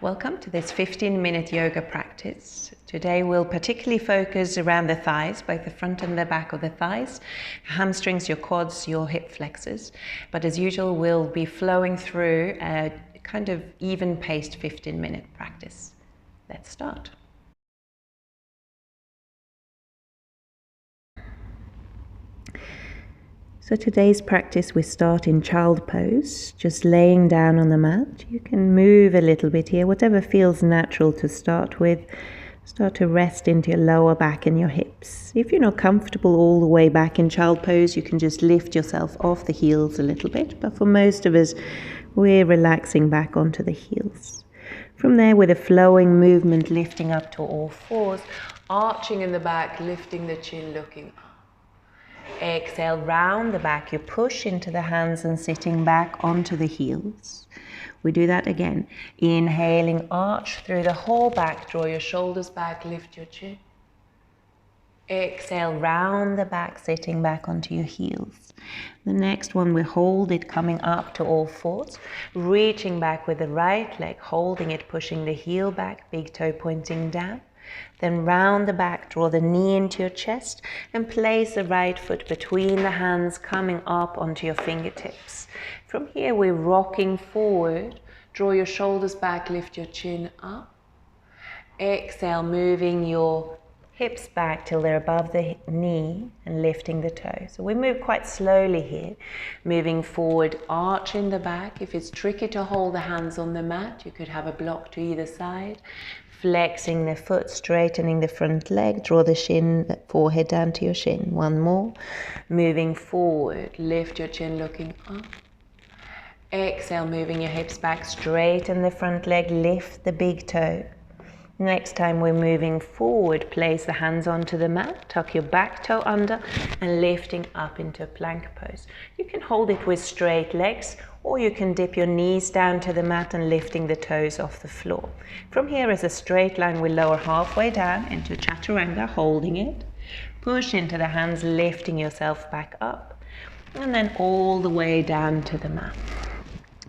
Welcome to this 15-minute yoga practice. Today we'll particularly focus around the thighs, both the front and the back of the thighs, hamstrings, your quads, your hip flexors. But as usual, we'll be flowing through a kind of even-paced 15-minute practice. Let's start. So today's practice, we start in child pose, just laying down on the mat. You can move a little bit here, whatever feels natural to start with. Start to rest into your lower back and your hips. If you're not comfortable all the way back in child pose, you can just lift yourself off the heels a little bit. But for most of us, we're relaxing back onto the heels. From there, with a flowing movement, lifting up to all fours, arching in the back, lifting the chin, looking up. Exhale, round the back, you push into the hands and sitting back onto the heels. We do that again. Inhaling, arch through the whole back, draw your shoulders back, lift your chin. Exhale, round the back, sitting back onto your heels. The next one, we hold it coming up to all fours, reaching back with the right leg, holding it, pushing the heel back, big toe pointing down. Then round the back, draw the knee into your chest and place the right foot between the hands, coming up onto your fingertips. From here, we're rocking forward. Draw your shoulders back, lift your chin up. Exhale, moving your hips back till they're above the knee and lifting the toe. So we move quite slowly here, moving forward, arch in the back. If it's tricky to hold the hands on the mat, you could have a block to either side. Flexing the foot, straightening the front leg, draw the shin, the forehead down to your shin. One more. Moving forward, lift your chin, looking up. Exhale, moving your hips back, straighten the front leg, lift the big toe. Next time we're moving forward, place the hands onto the mat, tuck your back toe under and lifting up into a plank pose. You can hold it with straight legs, or you can dip your knees down to the mat and lifting the toes off the floor. From here is a straight line. We lower halfway down into chaturanga, holding it. Push into the hands, lifting yourself back up, and then all the way down to the mat.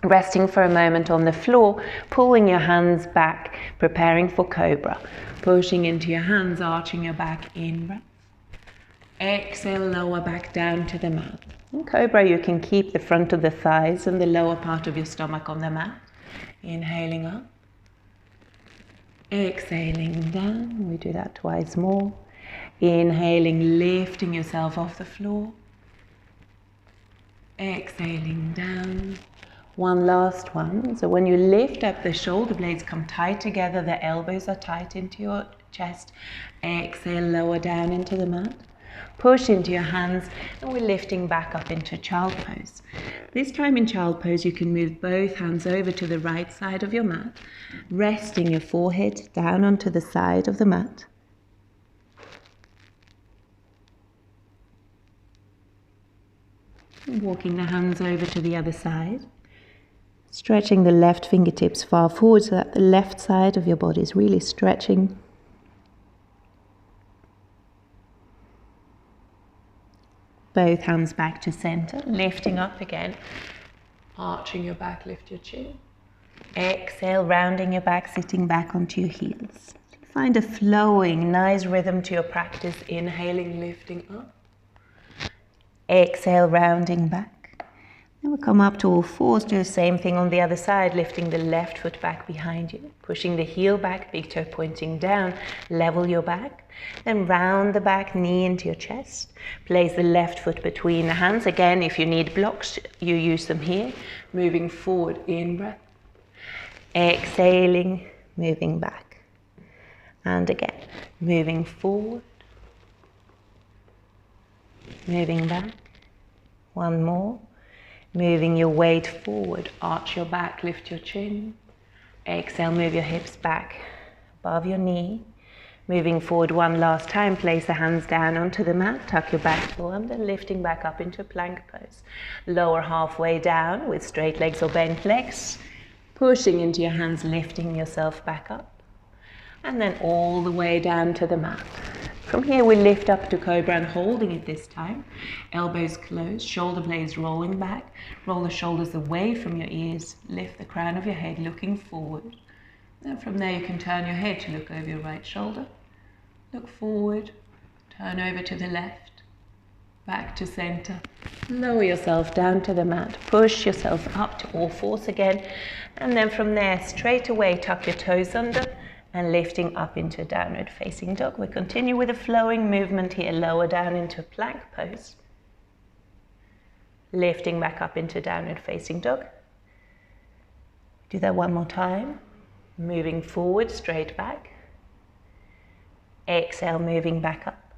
Resting for a moment on the floor, pulling your hands back, preparing for cobra. Pushing into your hands, arching your back, in breath. Exhale, lower back down to the mat. In cobra, you can keep the front of the thighs and the lower part of your stomach on the mat. Inhaling up. Exhaling down. We do that twice more. Inhaling, lifting yourself off the floor. Exhaling down. One last one. So when you lift up, the shoulder blades come tight together, the elbows are tight into your chest. Exhale, lower down into the mat. Push into your hands, and we're lifting back up into child pose. This time in child pose, you can move both hands over to the right side of your mat, resting your forehead down onto the side of the mat. Walking the hands over to the other side. Stretching the left fingertips far forward so that the left side of your body is really stretching. Both hands back to center, lifting up again. Arching your back, lift your chin. Exhale, rounding your back, sitting back onto your heels. Find a flowing, nice rhythm to your practice. Inhaling, lifting up. Exhale, rounding back. Then we'll come up to all fours, do the same thing on the other side, lifting the left foot back behind you, pushing the heel back, big toe pointing down, level your back, then round the back, knee into your chest, place the left foot between the hands. Again, if you need blocks, you use them here, moving forward, in breath, exhaling, moving back, and again, moving forward, moving back, one more. Moving your weight forward, arch your back, lift your chin. Exhale, move your hips back above your knee. Moving forward one last time, place the hands down onto the mat, tuck your back toe under, lifting back up into plank pose. Lower halfway down with straight legs or bent legs. Pushing into your hands, lifting yourself back up. And then all the way down to the mat. From here, we lift up to cobra and holding it this time. Elbows closed, shoulder blades rolling back. Roll the shoulders away from your ears. Lift the crown of your head, looking forward. And from there you can turn your head to look over your right shoulder. Look forward, turn over to the left, back to center. Lower yourself down to the mat, push yourself up to all fours again. And then from there, straight away, tuck your toes under and lifting up into downward facing dog. We continue with a flowing movement here, lower down into a plank pose. Lifting back up into downward facing dog. Do that one more time. Moving forward, straight back. Exhale, moving back up.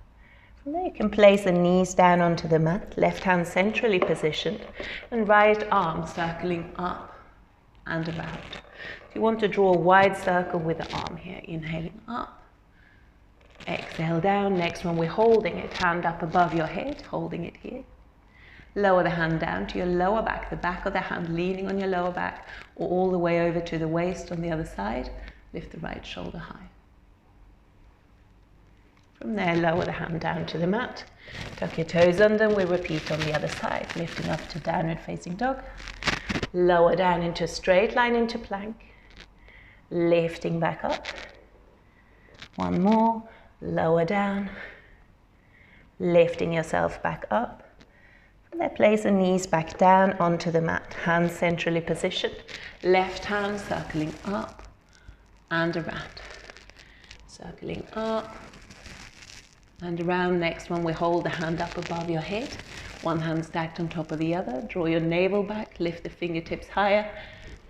From there you can place the knees down onto the mat, left hand centrally positioned, and right arm circling up and around. So you want to draw a wide circle with the arm here, inhaling up. Exhale down, next one we're holding it, hand up above your head, holding it here. Lower the hand down to your lower back, the back of the hand leaning on your lower back, or all the way over to the waist on the other side. Lift the right shoulder high. From there, lower the hand down to the mat. Tuck your toes under and we repeat on the other side. Lifting up to downward facing dog. Lower down into a straight line into plank. Lifting back up. One more. Lower down. Lifting yourself back up. From there, place the knees back down onto the mat. Hands centrally positioned. Left hand circling up and around. Circling up and around. Next one, we hold the hand up above your head. One hand stacked on top of the other. Draw your navel back, lift the fingertips higher,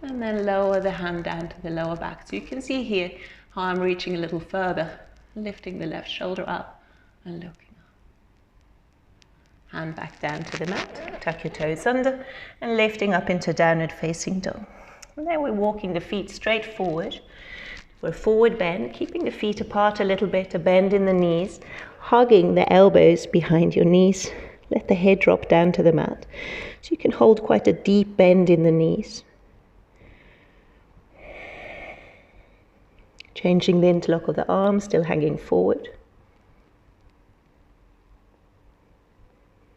and then lower the hand down to the lower back. So you can see here how I'm reaching a little further, lifting the left shoulder up and looking up. Hand back down to the mat, tuck your toes under, and lifting up into downward facing dog. And then we're walking the feet straight forward. For a forward bend, keeping the feet apart a little bit, a bend in the knees, hugging the elbows behind your knees. Let the head drop down to the mat. So you can hold quite a deep bend in the knees. Changing the interlock of the arms, still hanging forward.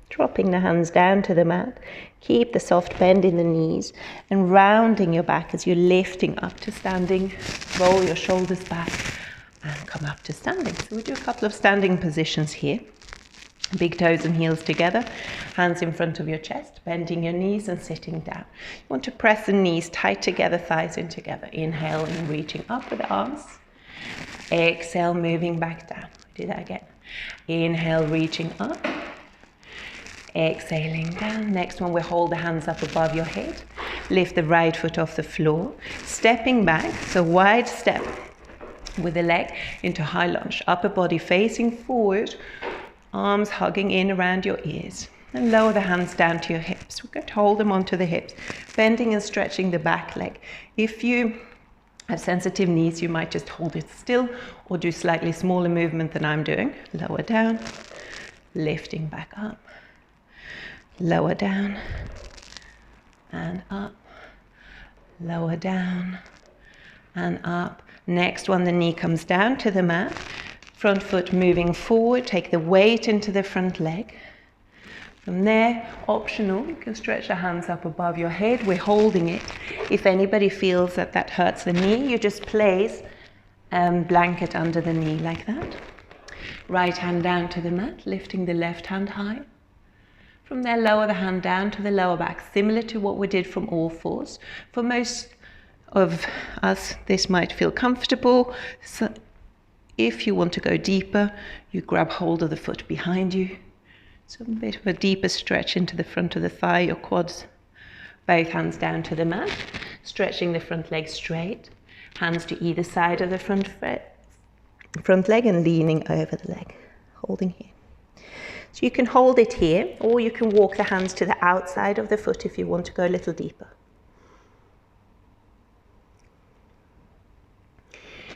Dropping the hands down to the mat. Keep the soft bend in the knees and rounding your back as you're lifting up to standing. Roll your shoulders back and come up to standing. So we do a couple of standing positions here. Big toes and heels together, hands in front of your chest, bending your knees and sitting down. You want to press the knees tight together, thighs in together. Inhale and reaching up with the arms. Exhale, moving back down. Do that again. Inhale, reaching up. Exhaling down. Next one, we hold the hands up above your head. Lift the right foot off the floor. Stepping back, so wide step with the leg into high lunge. Upper body facing forward. Arms hugging in around your ears. And lower the hands down to your hips. We're going to hold them onto the hips. Bending and stretching the back leg. If you have sensitive knees, you might just hold it still or do slightly smaller movement than I'm doing. Lower down. Lifting back up. Lower down and up, lower down and up. Next one, the knee comes down to the mat, front foot moving forward, take the weight into the front leg. From there, optional, you can stretch the hands up above your head, we're holding it. If anybody feels that that hurts the knee, you just place a blanket under the knee like that. Right hand down to the mat, lifting the left hand high. From there, lower the hand down to the lower back, similar to what we did from all fours. For most of us, this might feel comfortable. So if you want to go deeper, you grab hold of the foot behind you. So a bit of a deeper stretch into the front of the thigh, your quads. Both hands down to the mat, stretching the front leg straight. Hands to either side of the front leg and leaning over the leg, holding here. So you can hold it here, or you can walk the hands to the outside of the foot if you want to go a little deeper.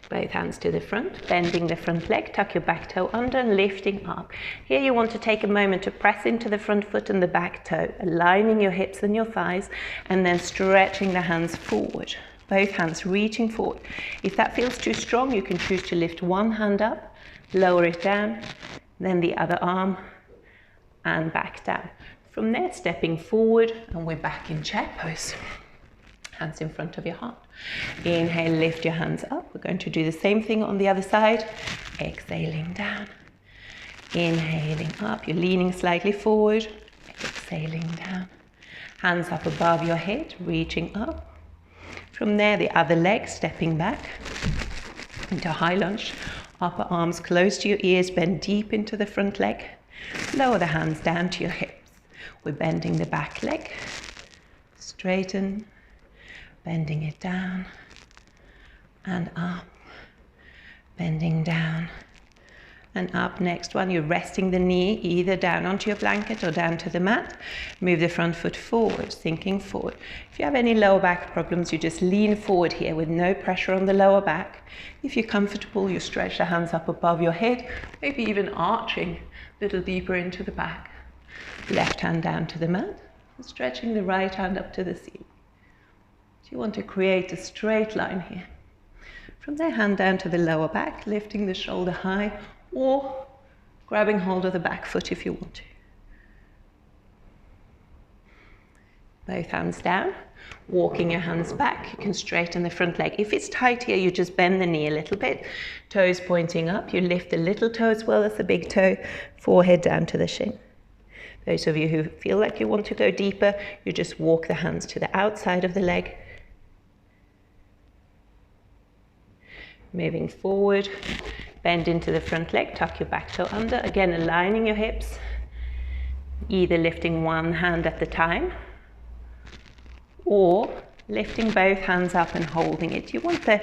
Both hands to the front, bending the front leg, tuck your back toe under and lifting up. Here you want to take a moment to press into the front foot and the back toe, aligning your hips and your thighs, and then stretching the hands forward. Both hands reaching forward. If that feels too strong, you can choose to lift one hand up, lower it down, then the other arm, and back down. From there, stepping forward, and we're back in chair pose. Hands in front of your heart. Inhale, lift your hands up. We're going to do the same thing on the other side. Exhaling down. Inhaling up. You're leaning slightly forward. Exhaling down. Hands up above your head, reaching up. From there, the other leg, stepping back into high lunge. Upper arms close to your ears, bend deep into the front leg. Lower the hands down to your hips. We're bending the back leg. Straighten. Bending it down and up, bending down and up. Next one, you're resting the knee either down onto your blanket or down to the mat. Move the front foot forward, sinking forward. If you have any lower back problems, you just lean forward here with no pressure on the lower back. If you're comfortable, you stretch the hands up above your head, maybe even arching a little deeper into the back. Left hand down to the mat, stretching the right hand up to the ceiling. You want to create a straight line here. From there, hand down to the lower back, lifting the shoulder high or grabbing hold of the back foot if you want to. Both hands down, walking your hands back. You can straighten the front leg. If it's tight here, you just bend the knee a little bit. Toes pointing up. You lift the little toe as well as the big toe. Forehead down to the shin. Those of you who feel like you want to go deeper, you just walk the hands to the outside of the leg. Moving forward, bend into the front leg, tuck your back toe under. Again, aligning your hips, either lifting one hand at the time or lifting both hands up and holding it. You want the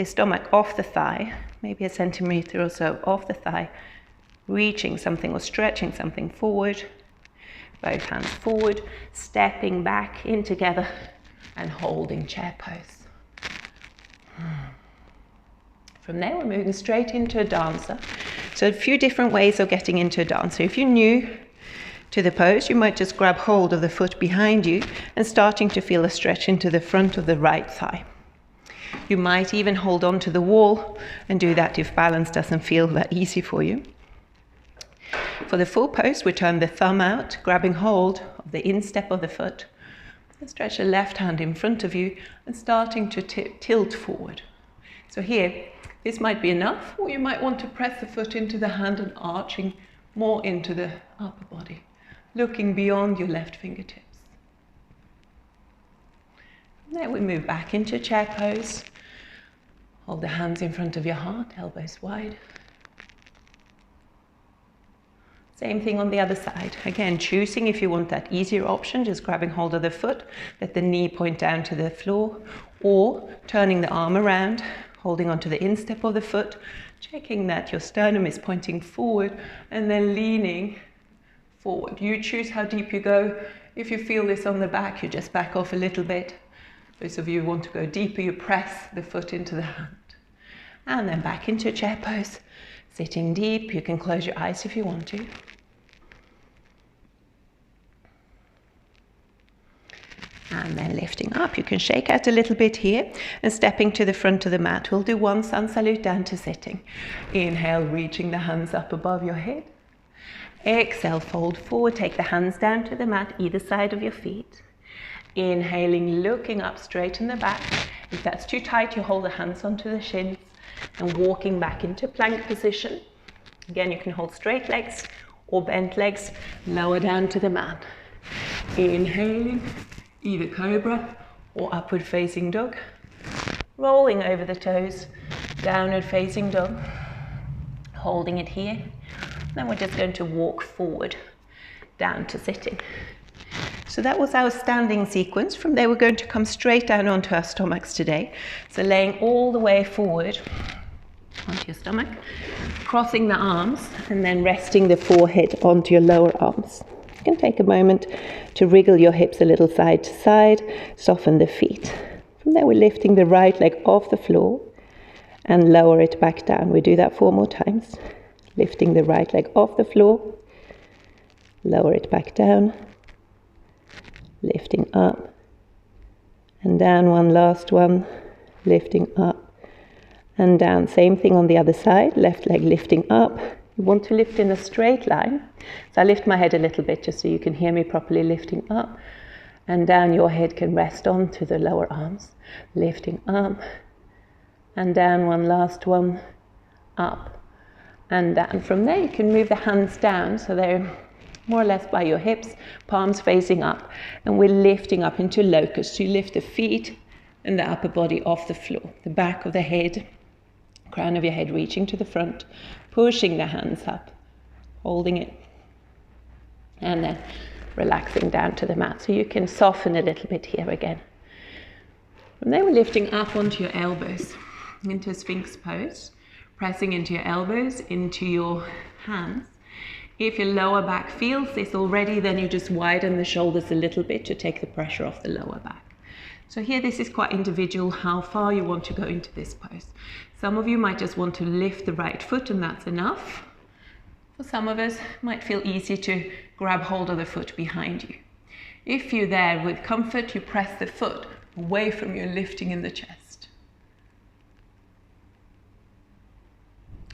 stomach off the thigh, maybe a centimeter or so off the thigh, reaching something or stretching something forward. Both hands forward, stepping back in together and holding chair pose. From there, we're moving straight into a dancer. So a few different ways of getting into a dancer. If you're new to the pose, you might just grab hold of the foot behind you and starting to feel a stretch into the front of the right thigh. You might even hold on to the wall and do that if balance doesn't feel that easy for you. For the full pose, we turn the thumb out, grabbing hold of the instep of the foot. And stretch the left hand in front of you and starting to tilt forward. So here, this might be enough, or you might want to press the foot into the hand and arching more into the upper body, looking beyond your left fingertips. From there, we move back into chair pose. Hold the hands in front of your heart, elbows wide. Same thing on the other side. Again, choosing if you want that easier option, just grabbing hold of the foot, let the knee point down to the floor, or turning the arm around, holding onto the instep of the foot, checking that your sternum is pointing forward, and then leaning forward. You choose how deep you go. If you feel this on the back, you just back off a little bit. Those of you who want to go deeper, you press the foot into the hand. And then back into chair pose. Sitting deep, you can close your eyes if you want to. And then lifting up, you can shake out a little bit here and stepping to the front of the mat. We'll do one sun salute down to sitting. Inhale, reaching the hands up above your head. Exhale, fold forward, take the hands down to the mat, either side of your feet. Inhaling, looking up, straighten the back. If that's too tight, you hold the hands onto the shins and walking back into plank position. Again, you can hold straight legs or bent legs, lower down to the mat. Inhaling, either cobra or upward facing dog. Rolling over the toes, downward facing dog. Holding it here. Then we're just going to walk forward, down to sitting. So that was our standing sequence. From there, we're going to come straight down onto our stomachs today. So laying all the way forward onto your stomach, crossing the arms, and then resting the forehead onto your lower arms. You can take a moment to wriggle your hips a little side to side, soften the feet. From there, we're lifting the right leg off the floor and lower it back down. We do that 4 more times. Lifting the right leg off the floor, lower it back down, lifting up and down. One last one, lifting up and down. Same thing on the other side, left leg lifting up. You want to lift in a straight line. So I lift my head a little bit just so you can hear me properly, lifting up And down your head can rest onto the lower arms, lifting up and down. One last one, up and down. From there you can move the hands down so they're more or less by your hips, palms facing up, and we're lifting up into locust. So you lift the feet and the upper body off the floor, the back of the head, crown of your head reaching to the front, pushing the hands up, holding it, and then relaxing down to the mat. So you can soften a little bit here again. From there we're lifting up onto your elbows into a Sphinx pose, pressing into your elbows, into your hands. If your lower back feels this already, then you just widen the shoulders a little bit to take the pressure off the lower back. So here this is quite individual how far you want to go into this pose. Some of you might just want to lift the right foot and that's enough. For some of us, it might feel easy to grab hold of the foot behind you. If you're there with comfort, you press the foot away from your lifting in the chest.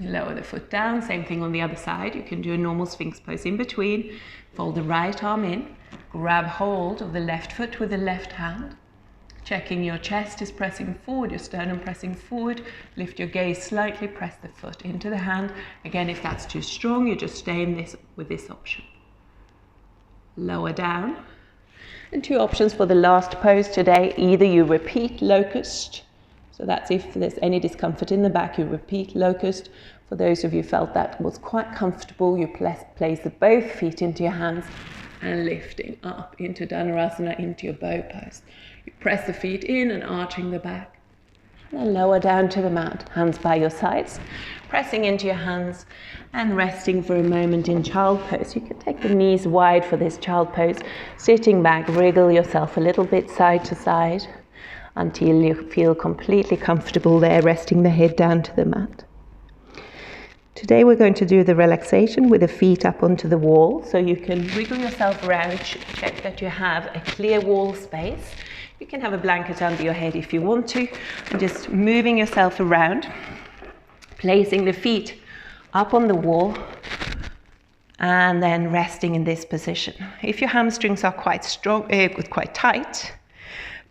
Lower the foot down, same thing on the other side. You can do a normal Sphinx pose in between. Fold the right arm in, grab hold of the left foot with the left hand. Checking your chest is pressing forward, your sternum pressing forward. Lift your gaze slightly, press the foot into the hand. Again, if that's too strong, you just stay in this with this option. Lower down. And two options for the last pose today. Either you repeat locust. So that's if there's any discomfort in the back, you repeat locust. For those of you who felt that was quite comfortable, you place both feet into your hands and lifting up into Dhanurasana, into your bow pose. You press the feet in and arching the back. And then lower down to the mat, hands by your sides, pressing into your hands and resting for a moment in child pose. You can take the knees wide for this child pose, sitting back, wriggle yourself a little bit side to side until you feel completely comfortable there, resting the head down to the mat. Today we're going to do the relaxation with the feet up onto the wall, so you can wiggle yourself around, check that you have a clear wall space. You can have a blanket under your head if you want to, and just moving yourself around, placing the feet up on the wall, and then resting in this position. If your hamstrings are quite strong, quite tight,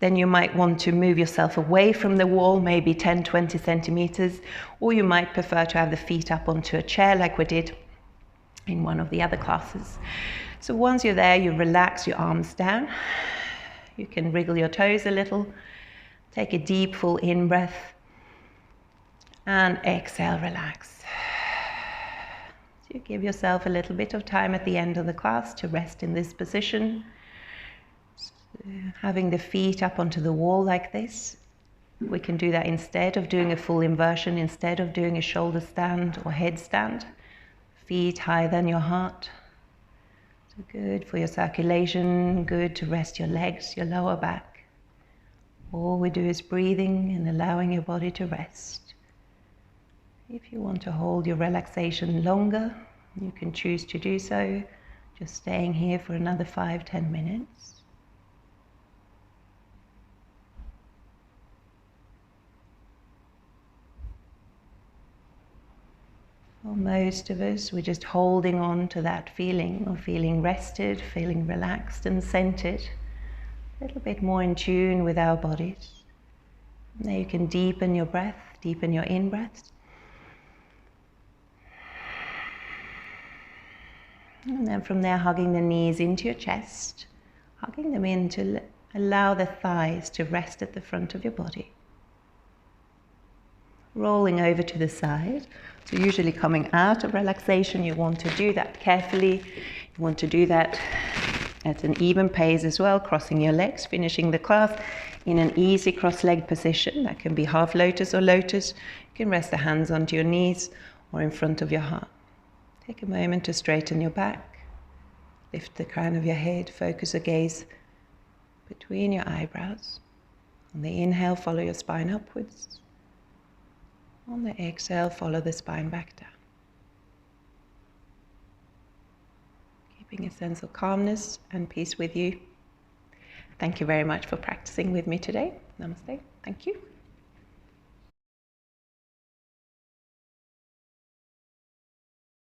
then you might want to move yourself away from the wall, maybe 10-20 centimeters, or you might prefer to have the feet up onto a chair like we did in one of the other classes. So once you're there, you relax your arms down. You can wriggle your toes a little, take a deep full in-breath, and exhale, relax. So you give yourself a little bit of time at the end of the class to rest in this position. Having the feet up onto the wall like this. We can do that instead of doing a full inversion, instead of doing a shoulder stand or head stand. Feet higher than your heart. So good for your circulation, good to rest your legs, your lower back. All we do is breathing and allowing your body to rest. If you want to hold your relaxation longer, you can choose to do so, just staying here for another 5-10 minutes. For most of us, we're just holding on to that feeling of feeling rested, feeling relaxed and centered, a little bit more in tune with our bodies. Now you can deepen your breath, deepen your in-breath. And then from there, hugging the knees into your chest, hugging them in to allow the thighs to rest at the front of your body. Rolling over to the side. So usually coming out of relaxation, you want to do that carefully. You want to do that at an even pace as well, crossing your legs, finishing the class in an easy cross-legged position. That can be half lotus or lotus. You can rest the hands onto your knees or in front of your heart. Take a moment to straighten your back. Lift the crown of your head, focus the gaze between your eyebrows. On the inhale, follow your spine upwards. On the exhale, follow the spine back down. Keeping a sense of calmness and peace with you. Thank you very much for practicing with me today. Namaste. Thank you.